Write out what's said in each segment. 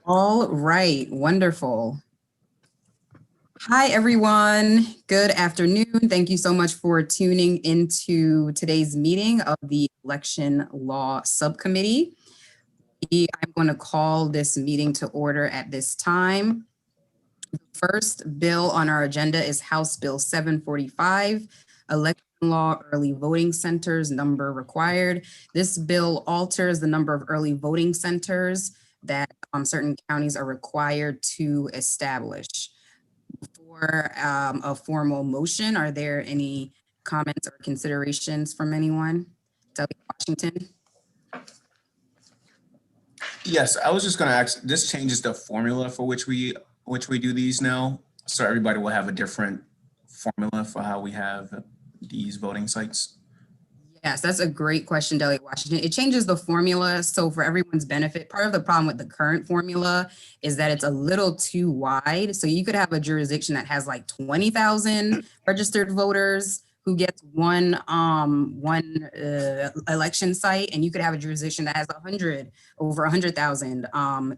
All right, wonderful. Hi, everyone. Good afternoon. Thank you so much for tuning into today's meeting of the Election Law Subcommittee. I'm going to call this meeting to order at this time. The first bill on our agenda is House Bill 745, Election Law Early Voting Centers Number Required. This bill alters the number of early voting centers that certain counties are required to establish. For a formal motion, are there any comments or considerations from anyone? Delegate Washington. Yes, I was just going to ask, this changes the formula for which we do these now. So everybody will have a different formula for how we have these voting sites. Yes, that's a great question, Delegate Washington. It changes the formula. So for everyone's benefit, part of the problem with the current formula is that it's a little too wide. So you could have a jurisdiction that has like 20,000 registered voters who gets one election site, and you could have a jurisdiction that has over 100,000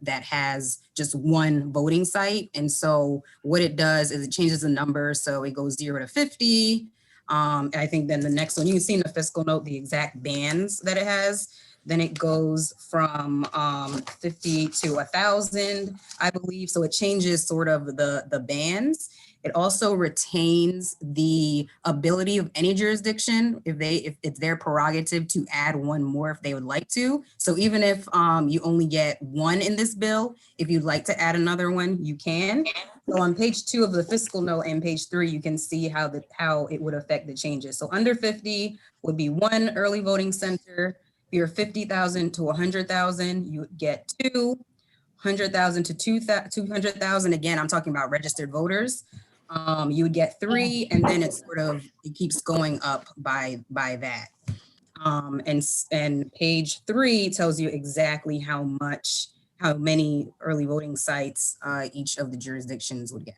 that has just one voting site. And so what it does is it changes the number. So it goes 0 to 50. I think then the next one, you can see in the fiscal note the exact bands that it has. Then it goes from 50 to 1,000, I believe. So it changes sort of the bands. It also retains the ability of any jurisdiction if it's their prerogative to add one more if they would like to. So even if you only get one in this bill, if you'd like to add another one, you can. So on page 2 of the fiscal note and page 3, you can see how it would affect the changes. So under 50 would be one early voting center. If you're 50,000 to 100,000, you get 2. 100,000 to 200,000. Again, I'm talking about registered voters. You would get 3, and then it keeps going up by that. And page 3 tells you exactly how many early voting sites each of the jurisdictions would get.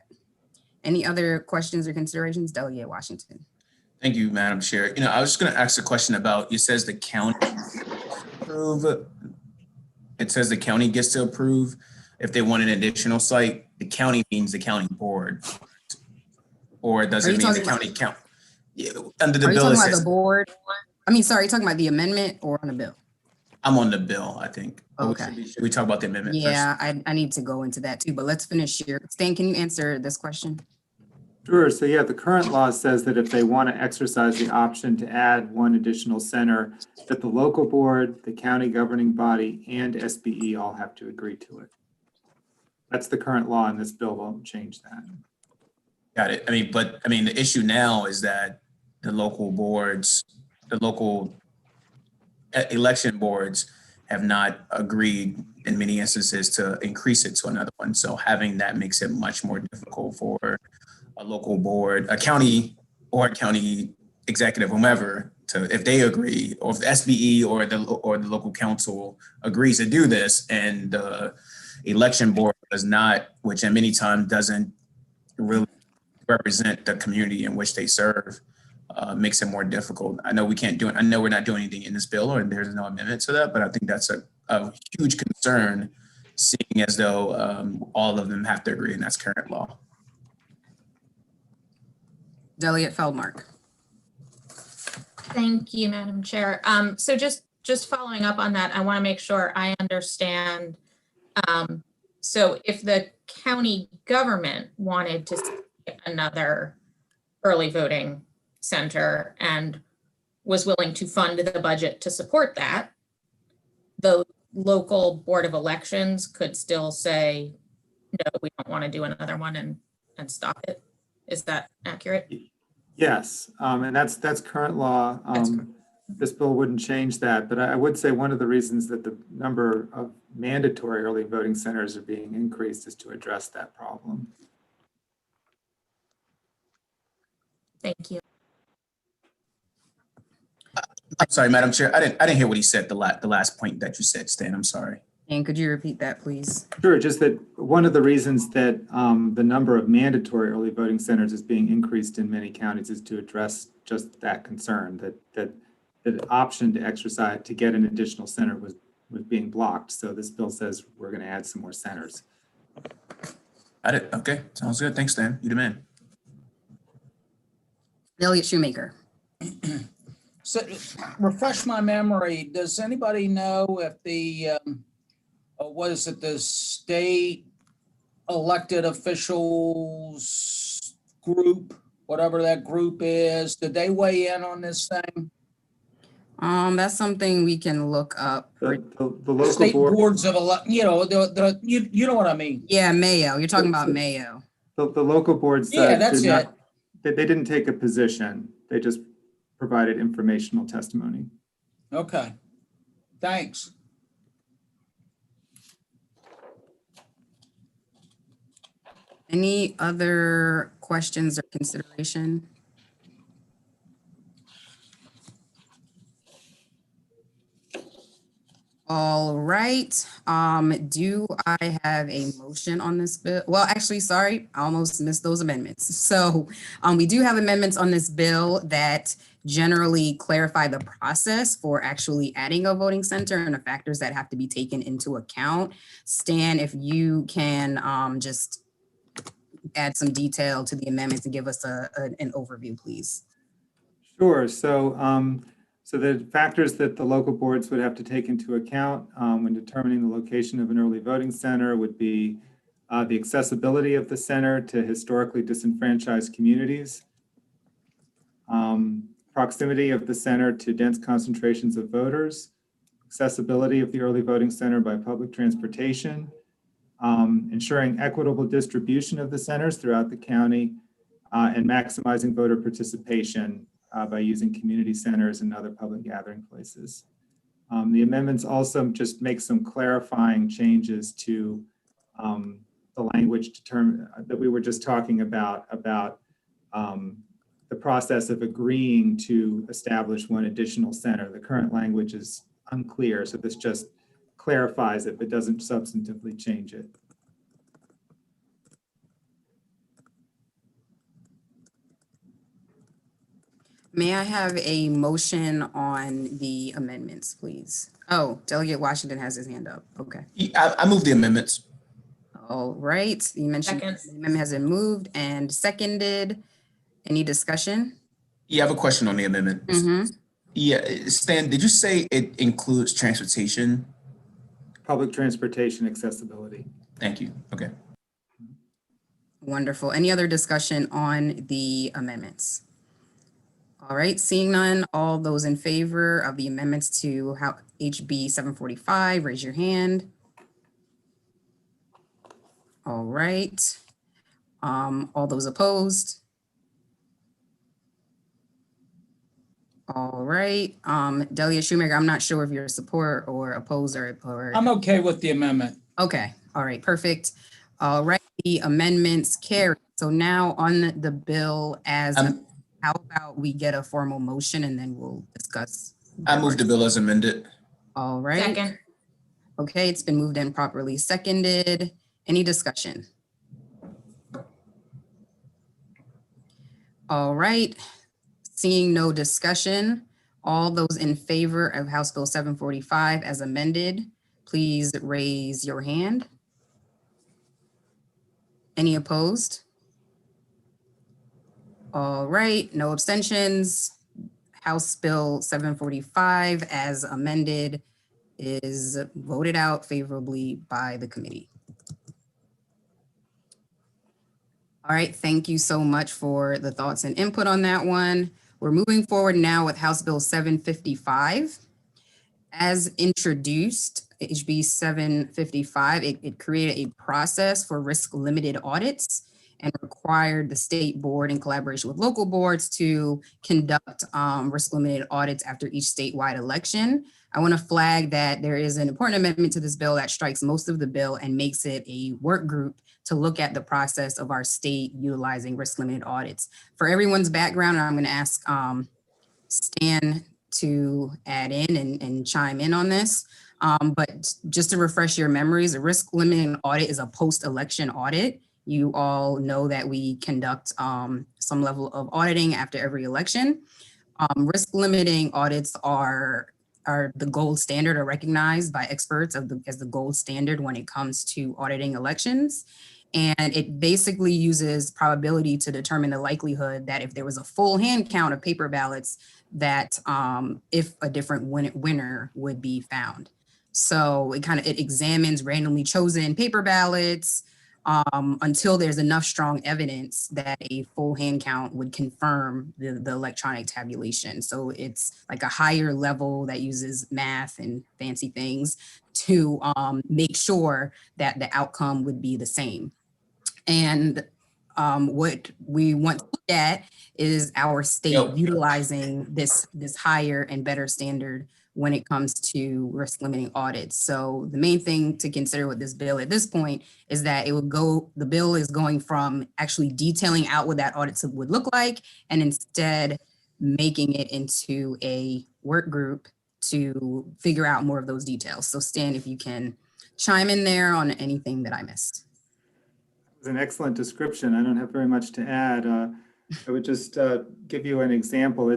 Any other questions or considerations? Delegate Washington. Thank you, Madam Chair. I was just going to ask a question about, it says the county approve. It says the county gets to approve if they want an additional site. The county means the county board, or does it mean the county count? Yeah, under the bill, it says the board. I mean, sorry, you're talking about the amendment or on the bill? I'm on the bill, I think. Okay. Should we talk about the amendment first? Yeah, I need to go into that too, but let's finish here. Stan, can you answer this question? Sure. So yeah, the current law says that if they want to exercise the option to add one additional center, that the local board, the county governing body, and SBE all have to agree to it. That's the current law, and this bill won't change that. Got it. The issue now is that the local boards, the local election boards have not agreed in many instances to increase it to another one. So having that makes it much more difficult for a local board, a county or county executive, whomever, if they agree, or if the SBE or the local council agrees to do this, and the election board does not, which at many times doesn't really represent the community in which they serve, makes it more difficult. I know we're not doing anything in this bill, or there's no amendment to that, but I think that's a huge concern, seeing as though all of them have to agree, and that's current law. Delegate Feldmark. Thank you, Madam Chair. So just following up on that, I want to make sure I understand. So if the county government wanted to see another early voting center and was willing to fund the budget to support that, the local board of elections could still say, no, we don't want to do another one, and stop it. Is that accurate? Yes, and that's current law. This bill wouldn't change that, but I would say one of the reasons that the number of mandatory early voting centers are being increased is to address that problem. Thank you. I'm sorry, Madam Chair. I didn't hear what he said. The last point that you said, Stan. I'm sorry. And could you repeat that, please? Sure. Just that one of the reasons that the number of mandatory early voting centers is being increased in many counties is to address just that concern, that the option to exercise to get an additional center was being blocked. So this bill says we're going to add some more centers. Got it. Okay, sounds good. Thanks, Dan. You the man. Elliot Shoemaker. So, refresh my memory, does anybody know if the, what is it, the state elected officials group, whatever that group is, did they weigh in on this thing? That's something we can look up. The local State board, boards of you know, you know what I mean? Yeah, Mayo. You're talking about Mayo. the local board Yeah, said that's it. they didn't take a position. They just provided informational testimony. Okay, thanks. Any other questions or consideration? All right, do I have a motion on this bill? Well, actually, sorry, I almost missed those amendments. So we do have amendments on this bill that generally clarify the process for actually adding a voting center and the factors that have to be taken into account. Stan, if you can just add some detail to the amendments and give us an overview, please. Sure. So the factors that the local boards would have to take into account when determining the location of an early voting center would be the accessibility of the center to historically disenfranchised communities, proximity of the center to dense concentrations of voters, accessibility of the early voting center by public transportation, ensuring equitable distribution of the centers throughout the county, and maximizing voter participation by using community centers and other public gathering places. The amendments also just make some clarifying changes to the language that we were just talking about the process of agreeing to establish one additional center. The current language is unclear, so this just clarifies it, but doesn't substantively change it. May I have a motion on the amendments, please? Oh, Delegate Washington has his hand up. Okay. I move the amendments. All right. You mentioned Second. the amendment has been moved and seconded. Any discussion? Yeah, I have a question on the amendment. Yeah, Stan, did you say it includes transportation? Public transportation accessibility. Thank you. Okay. Wonderful. Any other discussion on the amendments? All right, seeing none, all those in favor of the amendments to HB 745, raise your hand. All right. All those opposed? All right. Delegate Shoemaker, I'm not sure if you're support or oppose or. I'm okay with the amendment. Okay, all right, perfect. All right, the amendments carry. So now on the bill as, how about we get a formal motion and then we'll discuss. I move the bill as amended. All right. Second. Okay, it's been moved and properly seconded. Any discussion? All right, seeing no discussion, all those in favor of House Bill 745 as amended, please raise your hand. Any opposed? All right, no abstentions. House Bill 745 as amended is voted out favorably by the committee. All right, thank you so much for the thoughts and input on that one. We're moving forward now with House Bill 755. As introduced, HB 755, it created a process for risk-limited audits and required the state board in collaboration with local boards to conduct risk-limited audits after each statewide election. I want to flag that there is an important amendment to this bill that strikes most of the bill and makes it a work group to look at the process of our state utilizing risk-limited audits. For everyone's background, I'm going to ask Stan to add in and chime in on this. But just to refresh your memories, a risk-limited audit is a post-election audit. You all know that we conduct some level of auditing after every election. Risk-limiting audits are are the gold standard, are recognized by experts as the gold standard when it comes to auditing elections. And it basically uses probability to determine the likelihood that if there was a full hand count of paper ballots, that if a different winner would be found. So it examines randomly chosen paper ballots until there's enough strong evidence that a full hand count would confirm the electronic tabulation. So it's like a higher level that uses math and fancy things to make sure that the outcome would be the same. And what we want to look at is our state utilizing this higher and better standard when it comes to risk limiting audits. So the main thing to consider with this bill at this point is that the bill is going from actually detailing out what that audit would look like, and instead making it into a work group to figure out more of those details. So Stan, if you can chime in there on anything that I missed. It's an excellent description. I don't have very much to add. I would just give you an example.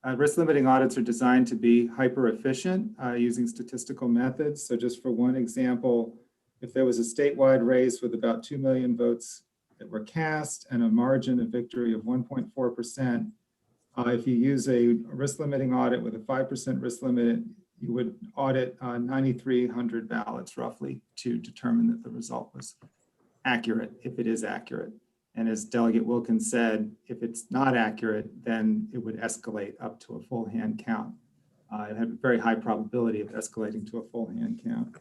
Risk limiting audits are designed to be hyper efficient using statistical methods. So just for one example, if there was a statewide race with about 2 million votes that were cast and a margin of victory of 1.4%, if you use a risk limiting audit with a 5% risk limit, you would audit 9,300 ballots roughly to determine that the result was accurate, if it is accurate. And as Delegate Wilkins said, if it's not accurate, then it would escalate up to a full hand count. It had a very high probability of escalating to a full hand count.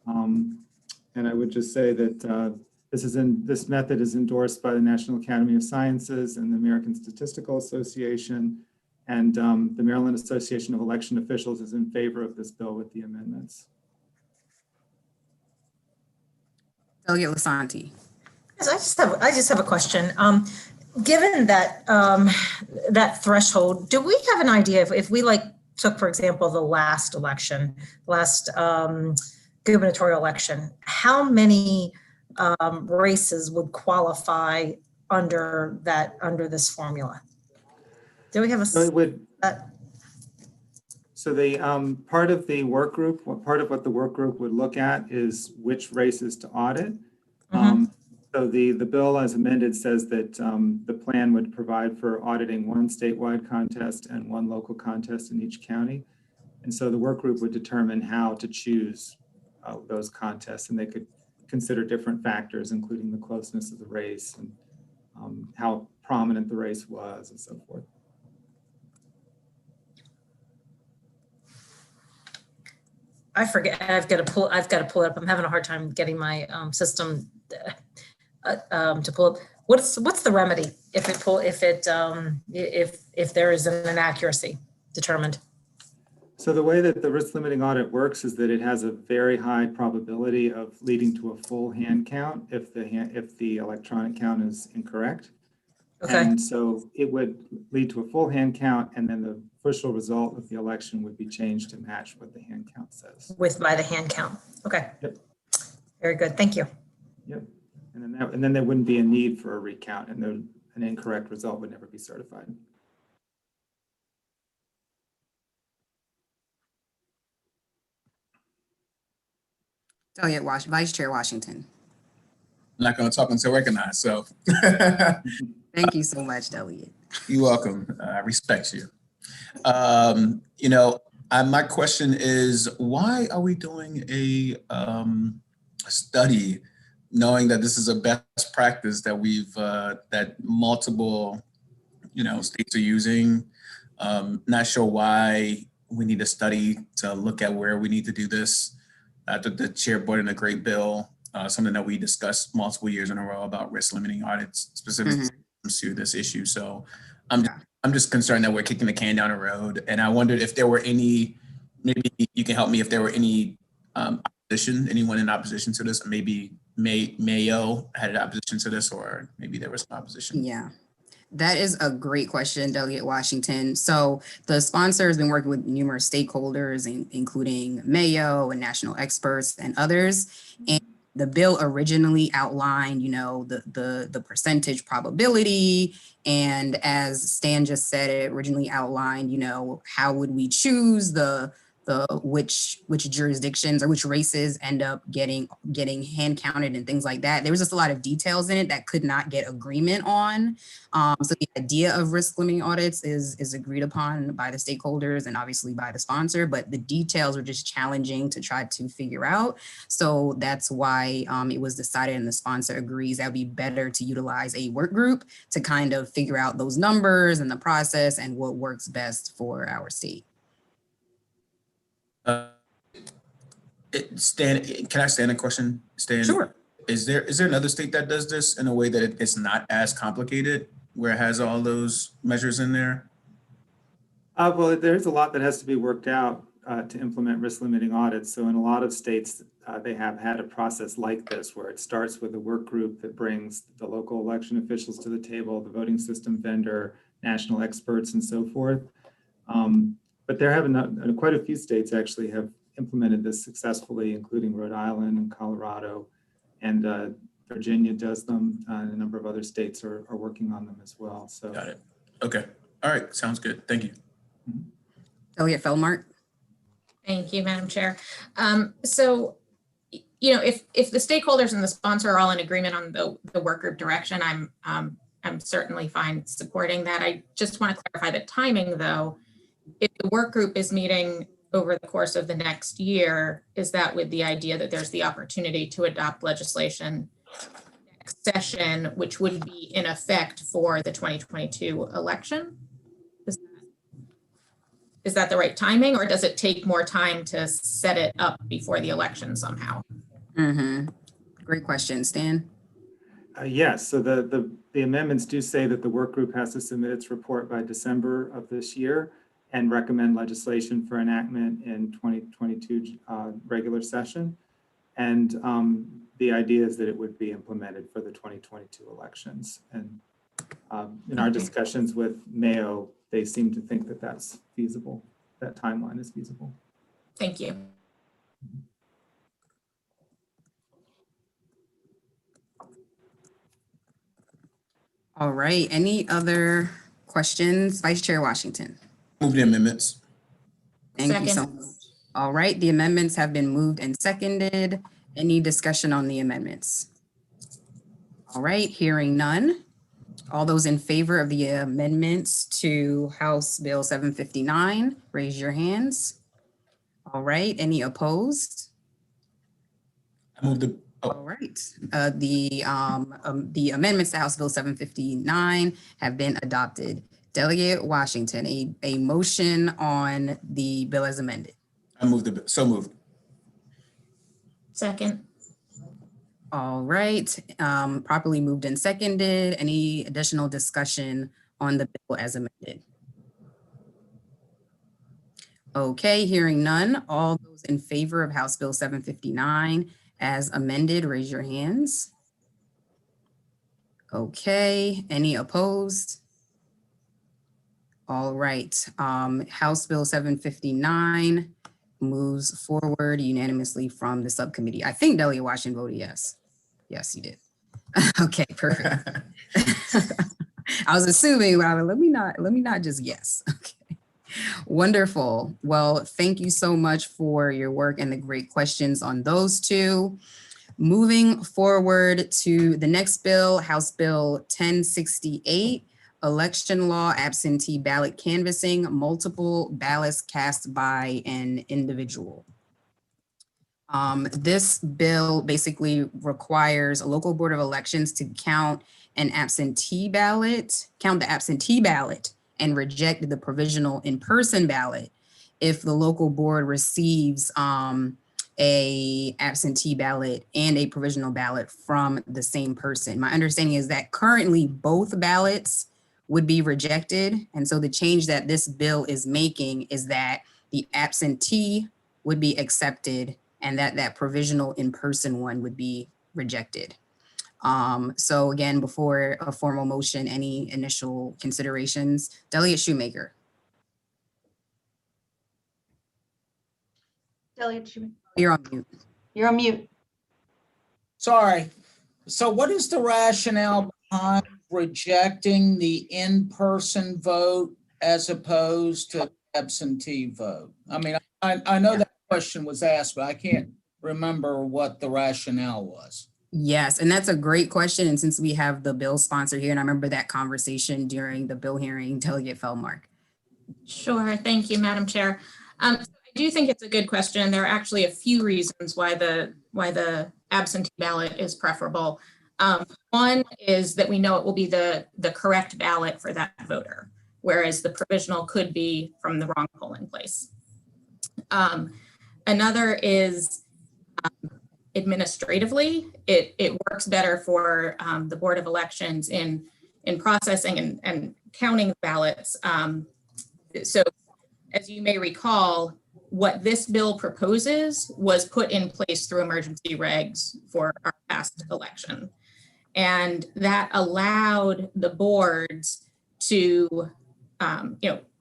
And I would just say that this method is endorsed by the National Academy of Sciences and the American Statistical Association, and the Maryland Association of Election Officials is in favor of this bill with the amendments. Delegate Lasanti. I just have a question. Given that that threshold, do we have an idea if we took, for example, the last election, gubernatorial election, how many races would qualify under this formula? Do we have a? So the part of the work group, part of what the work group would look at is which races to audit. So the bill as amended says that the plan would provide for auditing one statewide contest and one local contest in each county. And so the work group would determine how to choose those contests, and they could consider different factors, including the closeness of the race and how prominent the race was and so forth. I forget. I've got to pull it up. I'm having a hard time getting my system to pull up. What's the remedy if there is an inaccuracy determined? So the way that the risk limiting audit works is that it has a very high probability of leading to a full hand count if the electronic count is incorrect. Okay. And so it would lead to a full hand count, and then the official result of the election would be changed to match what the hand count says. By the hand count. Okay. Yep. Very good. Thank you. Yep. And then there wouldn't be a need for a recount, and an incorrect result would never be certified. Delegate Vice Chair Washington. I'm not going to talk until recognized, so. Thank you so much, Delegate. You're welcome. I respect you. My question is, why are we doing a study knowing that this is a best practice that that multiple, states are using? Not sure why we need a study to look at where we need to do this. The chair brought in a great bill, something that we discussed multiple years in a row about risk limiting audits specifically to this issue. So I'm just concerned that we're kicking the can down the road. And I wondered if there were maybe you can help me if there were any opposition, anyone in opposition to this, or maybe Mayo had an opposition to this, or maybe there was some opposition. Yeah. That is a great question, Delegate Washington. So the sponsor has been working with numerous stakeholders, including Mayo and national experts and others. And the bill originally outlined, the percentage probability. And as Stan just said, it originally outlined, how would we choose which jurisdictions or which races end up getting hand counted and things like that. There was just a lot of details in it that could not get agreement on. So the idea of risk limiting audits is agreed upon by the stakeholders and obviously by the sponsor, but the details were just challenging to try to figure out. So that's why it was decided, and the sponsor agrees that would be better to utilize a work group to kind of figure out those numbers and the process and what works best for our state. Stan, can I stand a question, Stan? Sure. Is there another state that does this in a way that it's not as complicated, where it has all those measures in there? Well, there's a lot that has to be worked out to implement risk limiting audits. So in a lot of states, they have had a process like this, where it starts with a work group that brings the local election officials to the table, the voting system vendor, national experts, and so forth. But there have quite a few states actually have implemented this successfully, including Rhode Island and Colorado, and Virginia does them, and a number of other states are working on them as well. So Got it. Okay. All right. Sounds good. Thank you. Elliot Feldmark. Thank you, Madam Chair. So, if the stakeholders and the sponsor are all in agreement on the work group direction, I'm certainly fine supporting that. I just want to clarify the timing, though. If the work group is meeting over the course of the next year, is that with the idea that there's the opportunity to adopt legislation next session, which would be in effect for the 2022 election? Is that the right timing, or does it take more time to set it up before the election somehow? Great question, Stan. Yes, so the amendments do say that the work group has to submit its report by December of this year and recommend legislation for enactment in 2022 regular session. And the idea is that it would be implemented for the 2022 elections. And in our discussions with Mayo, they seem to think that that's feasible, that timeline is feasible. Thank you. All right, any other questions? Vice Chair Washington. Move the amendments. Thank you so much. All right, the amendments have been moved and seconded. Any discussion on the amendments? All right, hearing none. All those in favor of the amendments to House Bill 759, raise your hands. All right, any opposed? I move the. All right, the amendments to House Bill 759 have been adopted. Delegate Washington, a motion on the bill as amended. I move the. So moved. Second. All right, properly moved and seconded. Any additional discussion on the bill as amended? Okay, hearing none. All those in favor of House Bill 759 as amended, raise your hands. Okay, any opposed? All right, House Bill 759 moves forward unanimously from the subcommittee. I think Delegate Washington voted yes. Yes, you did. Okay, perfect. I was assuming, but let me not just yes. Okay, wonderful. Well, thank you so much for your work and the great questions on those two. Moving forward to the next bill, House Bill 1068, election law, absentee ballot canvassing, multiple ballots cast by an individual. This bill basically requires a local board of elections to count the absentee ballot and reject the provisional in-person ballot if the local board receives a absentee ballot and a provisional ballot from the same person. My understanding is that currently both ballots would be rejected. And so the change that this bill is making is that the absentee would be accepted and that provisional in-person one would be rejected. So again, before a formal motion, any initial considerations? Delegate Shoemaker. Delegate Shoemaker. You're on mute. You're on mute. Sorry. So what is the rationale behind rejecting the in-person vote as opposed to absentee vote? I mean, I know that question was asked, but I can't remember what the rationale was. Yes, and that's a great question. And since we have the bill sponsor here, and I remember that conversation during the bill hearing, Delegate Feldmark. Sure. Thank you, Madam Chair. I do think it's a good question. There are actually a few reasons why the absentee ballot is preferable. One is that we know it will be the correct ballot for that voter, whereas the provisional could be from the wrong polling place. Another is administratively, it works better for the Board of Elections in processing and counting ballots. So as you may recall, what this bill proposes was put in place through emergency regs for our past election. And that allowed the boards to,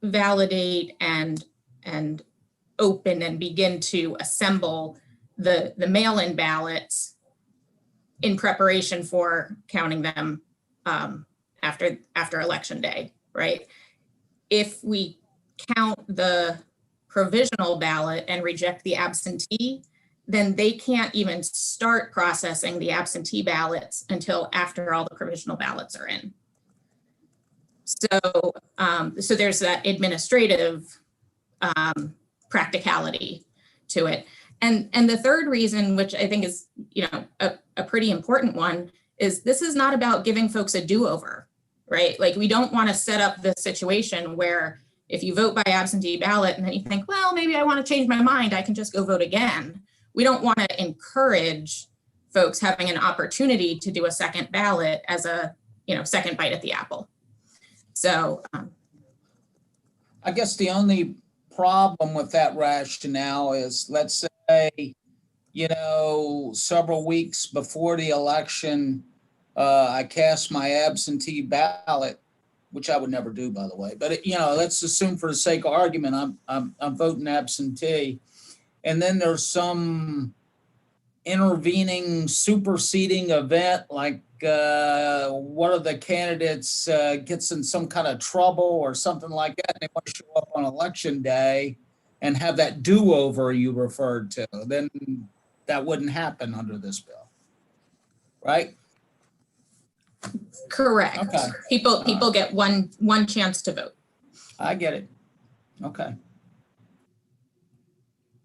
validate and open and begin to assemble the mail-in ballots in preparation for counting them after election day, right? If we count the provisional ballot and reject the absentee, then they can't even start processing the absentee ballots until after all the provisional ballots are in. So there's that administrative practicality to it. And the third reason, which I think is, a pretty important one, is this is not about giving folks a do-over, right? Like, we don't want to set up the situation where if you vote by absentee ballot and then you think, well, maybe I want to change my mind, I can just go vote again. We don't want to encourage folks having an opportunity to do a second ballot as a, second bite at the apple. So I guess the only problem with that rationale is, let's say, several weeks before the election, I cast my absentee ballot, which I would never do, by the way. But let's assume for the sake of argument, I'm voting absentee, and then there's some intervening superseding event, like one of the candidates gets in some kind of trouble or something like that, and they want to show up on election day and have that do-over you referred to. Then that wouldn't happen under this bill, right? correct. Okay. People get one chance to vote. I get it. Okay.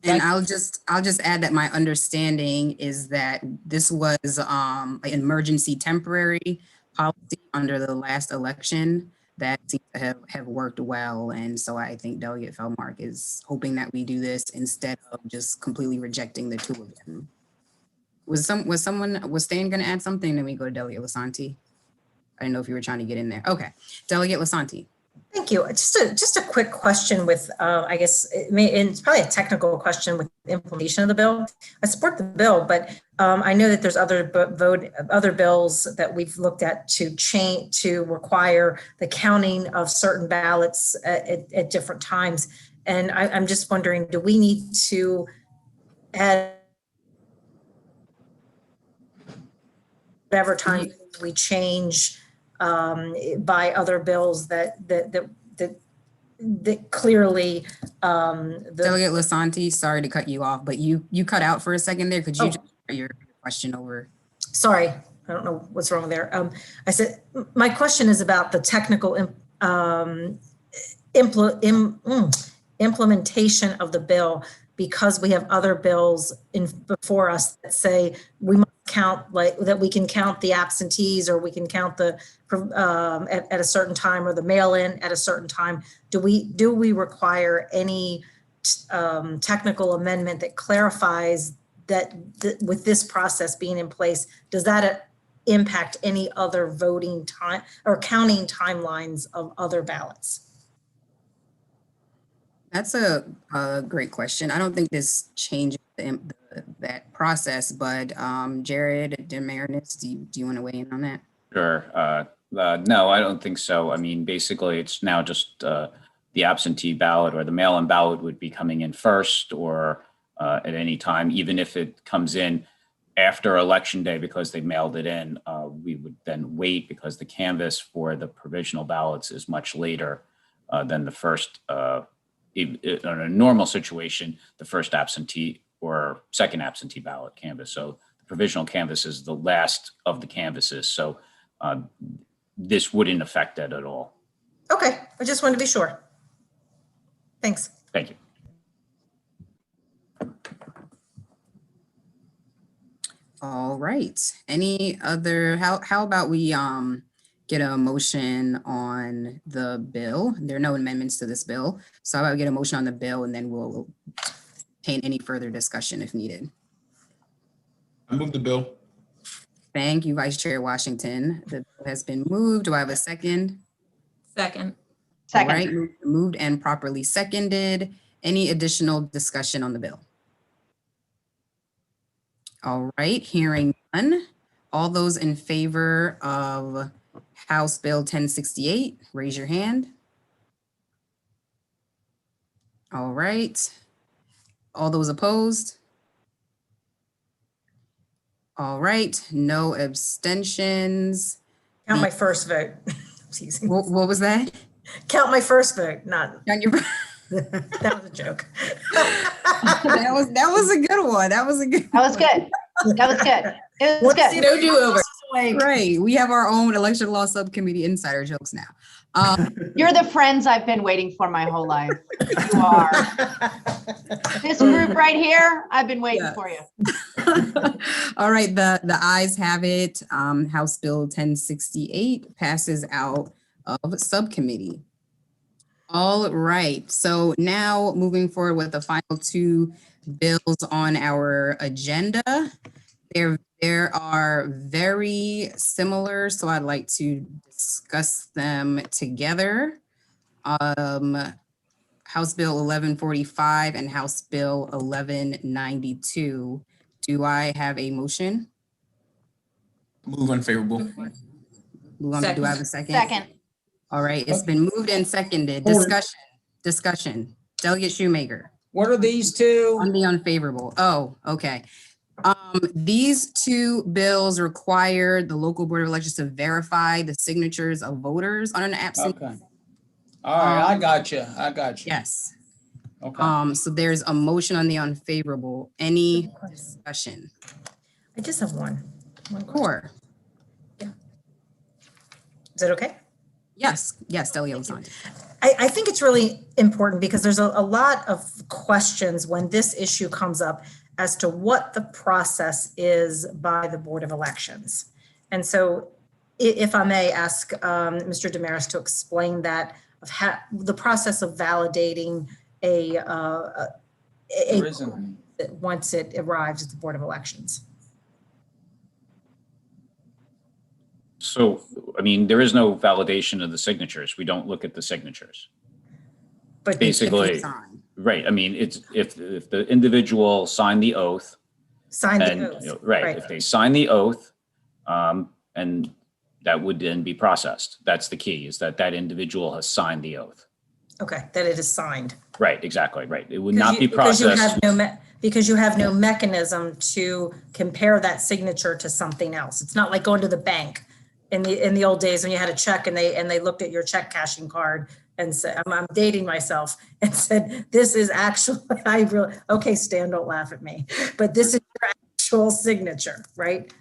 And I'll just add that my understanding is that this was an emergency temporary policy under the last election that seems to have worked well. And so I think Delegate Feldmark is hoping that we do this instead of just completely rejecting the two of them. Was Stan going to add something? Then we go to Delegate Lasanti. I didn't know if you were trying to get in there. Okay, Delegate Lasanti. Thank you. Just a quick question with, I guess, it's probably a technical question with the implementation of the bill. I support the bill, but I know that there's other bills that we've looked at to require the counting of certain ballots at different times. And I'm just wondering, do we need to add whatever time we change by other bills that clearly Delegate Lasanti, sorry to cut you off, but you cut out for a second there. Could you just start your question over? Sorry, I don't know what's wrong there. I said my question is about the technical implementation of the bill, because we have other bills before us that say we must count, like that we can count the absentees, or we can count the at a certain time, or the mail-in at a certain time. Do we require any technical amendment that clarifies that with this process being in place, does that impact any other voting time or counting timelines of other ballots? That's a great question. I don't think this changes that process, but Jared Demaris, do you want to weigh in on that? Sure. No, I don't think so. I mean, basically, it's now just the absentee ballot or the mail-in ballot would be coming in first, or at any time, even if it comes in after Election Day, because they mailed it in, we would then wait because the canvass for the provisional ballots is much later than the first, in a normal situation, the first absentee or second absentee ballot canvass. So the provisional canvass is the last of the canvasses. So this wouldn't affect that at all. Okay, I just wanted to be sure. Thanks. Thank you. All right. Any other, how about we get a motion on the bill? There are no amendments to this bill. So how about we get a motion on the bill and then we'll obtain any further discussion if needed. I move the bill. Thank you, Vice Chair Washington. The bill has been moved. Do I have a second? Second. All right, moved and properly seconded. Any additional discussion on the bill? All right, hearing none. All those in favor of House Bill 1068, raise your hand. All right. All those opposed? All right, no abstentions. Count my first vote. What was that? Count my first vote, not, Count your- that was a joke. that was a good one. That was a good. That was good. That was good. It was good. No do-over. Right. We have our own election law subcommittee insider jokes now. You're the friends I've been waiting for my whole life. You are. This group right here, I've been waiting Yeah. for you. All right. The ayes have it. House Bill 1068 passes out of subcommittee. All right. So now moving forward with the final two bills on our agenda. There are very similar, so I'd like to discuss them together. House Bill 1145 and House Bill 1192. Do I have a motion? Move unfavorable. Do I have a second? Second. All right, it's been moved and seconded. Hold it. Discussion. Delegate Shoemaker. What are these two? On the unfavorable. Oh, okay. These two bills require the local board of elections to verify the signatures of voters on an absentee. Okay. All right, I got you. Yes. Okay. So there's a motion on the unfavorable. Any discussion? I just have one. Core. Is that okay? Yes, Delia Lasante. I think it's really important because there's a lot of questions when this issue comes up as to what the process is by the Board of Elections. And so if I may ask Mr. Damaris to explain that, of how the process of validating There isn't. once it arrives at the Board of Elections. So, I mean, there is no validation of the signatures. We don't look at the signatures. But Basically, right. I mean, it's if the individual signed the oath, sign and the oath. right, if they sign the oath, and that would then be processed. That's the key, is that individual has signed the oath. Okay, that it is signed. Right, exactly, right. It would not be processed. Because you have no mechanism to compare that signature to something else. It's not like going to the bank in the old days when you had a check and they looked at your check cashing card and said, I'm dating myself, and said, this is actually, okay, Stan, don't laugh at me, but this is your actual signature, right?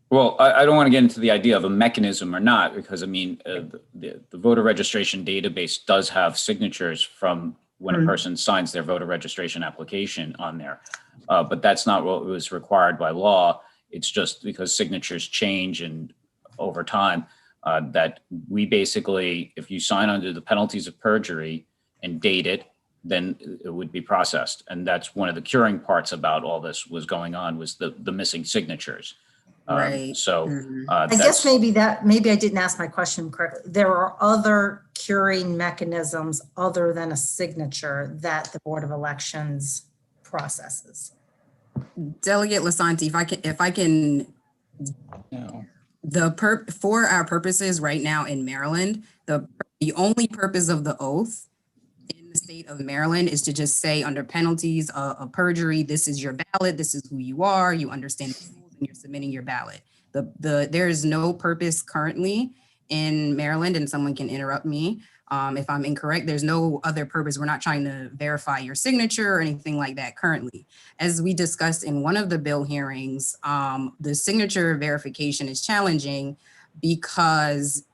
Well, I don't want to get into the idea of a mechanism or not, because I mean, the voter registration database does have signatures from when a person signs their voter registration application on there. But that's not what was required by law. It's just because signatures change and over time, that we basically, if you sign under the penalties of perjury and date it, then it would be processed. And that's one of the curing parts about all this was going on, was the missing signatures. Right. So I guess maybe I didn't ask my question correctly. There are other curing mechanisms other than a signature that the Board of Elections processes. Delegate Lasante, if I can, No. for our purposes right now in Maryland, the only purpose of the oath in the the state of Maryland is to just say under penalties of perjury, this is your ballot, this is who you are, you understand the rules, and you're submitting your ballot. There is no purpose currently in Maryland, and someone can interrupt me if I'm incorrect. There's no other purpose. We're not trying to verify your signature or anything like that currently. As we discussed in one of the bill hearings, the signature verification is challenging because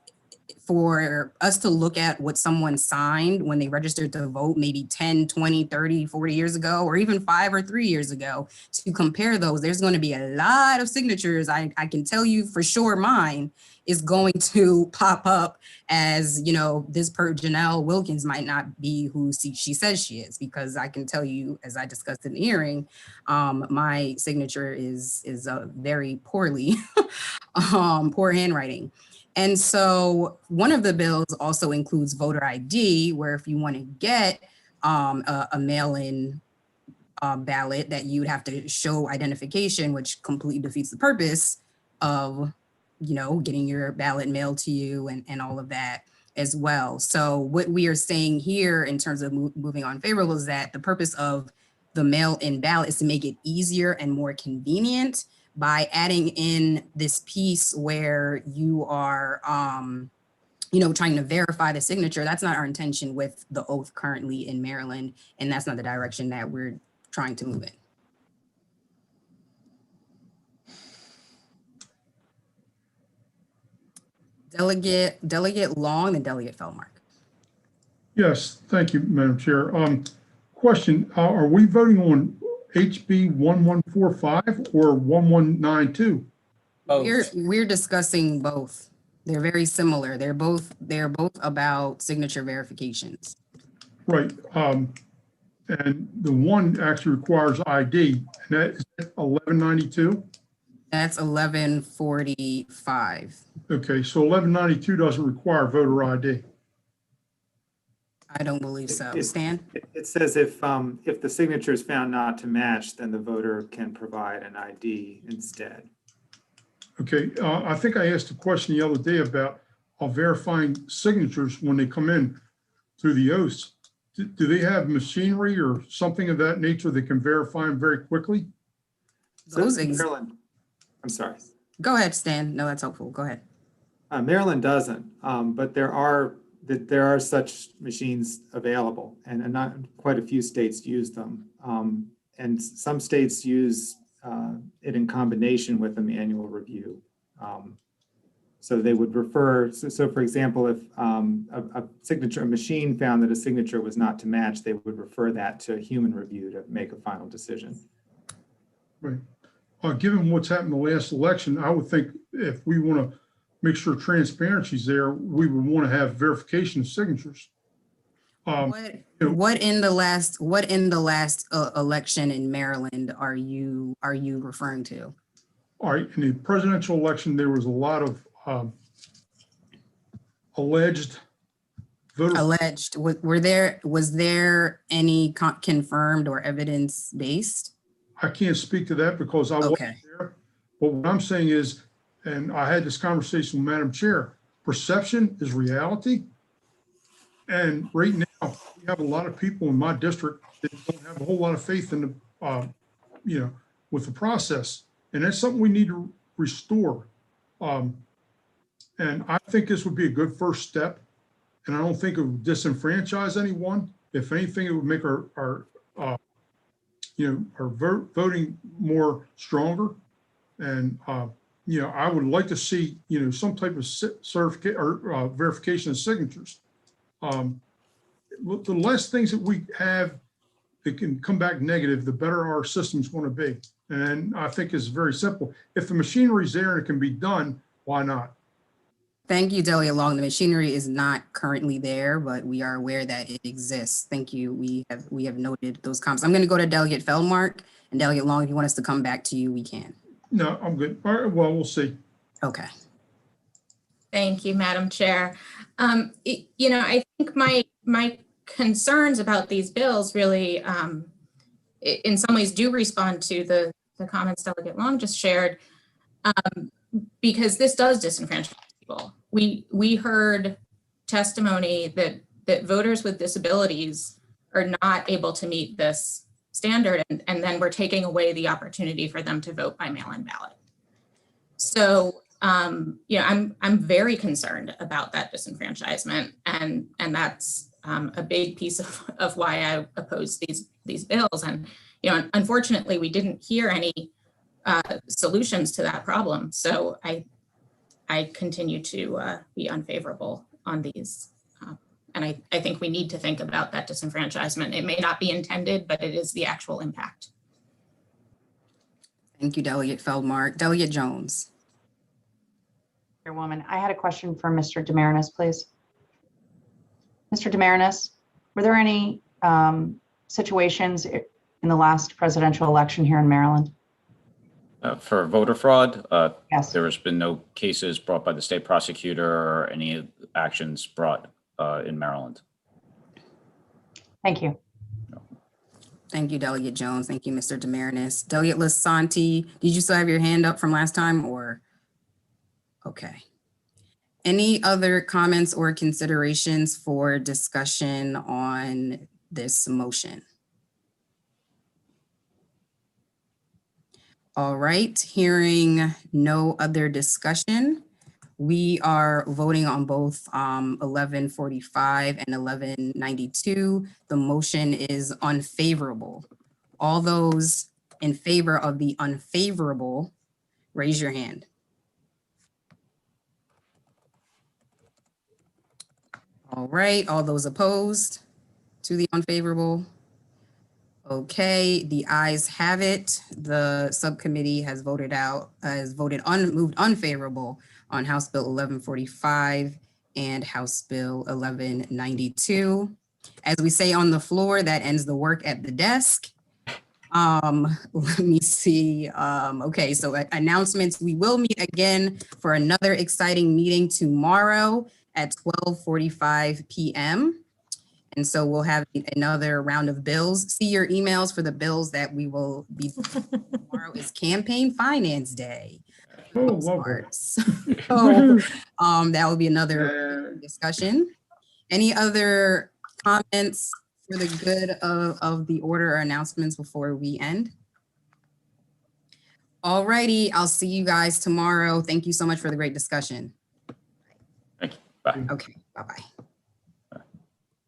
for us to look at what someone signed when they registered to vote maybe 10, 20, 30, 40 years ago, or even 5 or 3 years ago, to compare those, there's going to be a lot of signatures. I can tell you for sure mine is going to pop up as, you know, this Janelle Wilkins might not be who she says she is, because I can tell you, as I discussed in the hearing, my signature is very poorly, poor handwriting. And so one of the bills also includes voter ID, where if you want to get a mail-in ballot, that you'd have to show identification, which completely defeats the purpose of, you know, getting your ballot mailed to you and all of that as well. So what we are saying here in terms of moving on favorable is that the purpose of the mail-in ballot is to make it easier and more convenient by adding in this piece where you are, you know, trying to verify the signature. That's not our intention with the oath currently in Maryland, and that's not the direction that we're trying to move in. Delegate Long and Delegate Feldmark. Yes, thank you, Madam Chair. Question, are we voting on HB 1145 or 1192? We're discussing both. They're very similar. They're both about signature verifications. Right. And the one actually requires ID, and that is 1192. That's 1145. Okay, so 1192 doesn't require voter ID. I don't believe so. Stan? It says if the signature is found not to match, then the voter can provide an ID instead. Okay, I think I asked a question the other day about verifying signatures when they come in through the oaths. Do they have machinery or something of that nature that can verify them very quickly? Maryland, I'm sorry. Go ahead, Stan. No, that's helpful. Go ahead. Maryland doesn't, but there are such machines available, and not quite a few states use them. And some states use it in combination with a manual review. So they would refer, so for example, if a machine found that a signature was not to match, they would refer that to a human review to make a final decision. Right. Given what's happened in the last election, I would think if we want to make sure transparency is there, we would want to have verification of signatures. What in the last election in Maryland are you referring to? All right, in the presidential election, there was a lot of alleged voter. Alleged. Was there any confirmed or evidence based? I can't speak to that because I wasn't there. But what I'm saying is, and I had this conversation with Madam Chair, perception is reality. And right now, we have a lot of people in my district that don't have a whole lot of faith in the, with the process. And that's something we need to restore. And I think this would be a good first step. And I don't think it would disenfranchise anyone. If anything, it would make our voting more stronger. And, I would like to see, some type of certificate or verification of signatures. The less things that we have that can come back negative, the better our system's going to be. And I think it's very simple. If the machinery is there and it can be done, why not? Thank you, Delegate Long. The machinery is not currently there, but we are aware that it exists. Thank you. We have noted those comments. I'm going to go to Delegate Feldmark, and Delegate Long, if you want us to come back to you, we can. No, I'm good. All right, well, we'll see. Okay. Thank you, Madam Chair. I think my concerns about these bills really, in some ways, do respond to the comments Delegate Long just shared, because this does disenfranchise people. We heard testimony that voters with disabilities are not able to meet this standard, and then we're taking away the opportunity for them to vote by mail-in ballot. So, you know, I'm very concerned about that disenfranchisement, and that's a big piece of why I oppose these bills. And, you know, unfortunately, we didn't hear any solutions to that problem. So I continue to be unfavorable on these. And I think we need to think about that disenfranchisement. It may not be intended, but it is the actual impact. Thank you, Delegate Feldmark. Delegate Jones. Chairwoman, I had a question for Mr. Demarinis, please. Mr. Demarinis, were there any situations in the last presidential election here in Maryland? For voter fraud, Yes. there has been no cases brought by the state prosecutor or any actions brought in Maryland. Thank you. Thank you, Delegate Jones. Thank you, Mr. Demarinis. Delegate Lasanti, did you still have your hand up from last time, or? Okay. Any other comments or considerations for discussion on this motion? All right, hearing no other discussion, we are voting on both 1145 and 1192. The motion is unfavorable. All those in favor of the unfavorable, raise your hand. All right, all those opposed to the unfavorable? Okay, the ayes have it. The subcommittee has moved unfavorable on House Bill 1145 and House Bill 1192. As we say on the floor, that ends the work at the desk. Let me see. Okay, so announcements. We will meet again for another exciting meeting tomorrow at 12:45 p.m. And so we'll have another round of bills. See your emails for the bills that we will be tomorrow is Campaign Finance Day. Oh, lovely. So that will be another discussion. Any other comments for the good of the order or announcements before we end? All righty, I'll see you guys tomorrow. Thank you so much for the great discussion. Thank you. Bye. Okay, bye-bye.